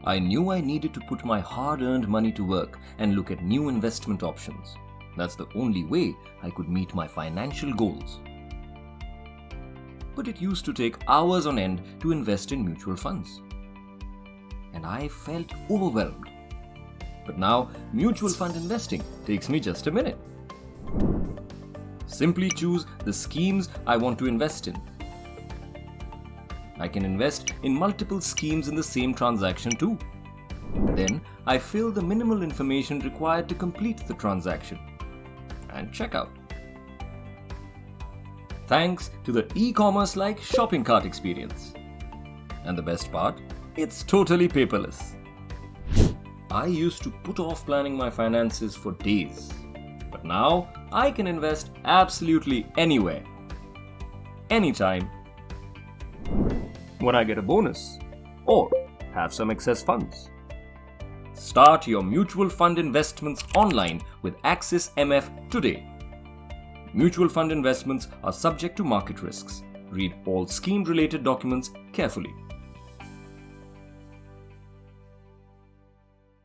I knew I needed to put my hard-earned money to work and look at new investment options. That's the only way I could meet my financial goals. But it used to take hours on end to invest in mutual funds. And I felt overwhelmed. But now, mutual fund investing takes me just a minute. Simply choose the schemes I want to invest in. I can invest in multiple schemes in the same transaction too. Then I fill the minimal information required to complete the transaction and check out. Thanks to the e-commerce-like shopping cart experience. And the best part, it's totally paperless. I used to put off planning my finances for days, but now I can invest absolutely anywhere, anytime, when I get a bonus or have some excess funds. Start your mutual fund investments online with Axis MF today. Mutual fund investments are subject to market risks. Read all scheme-related documents carefully.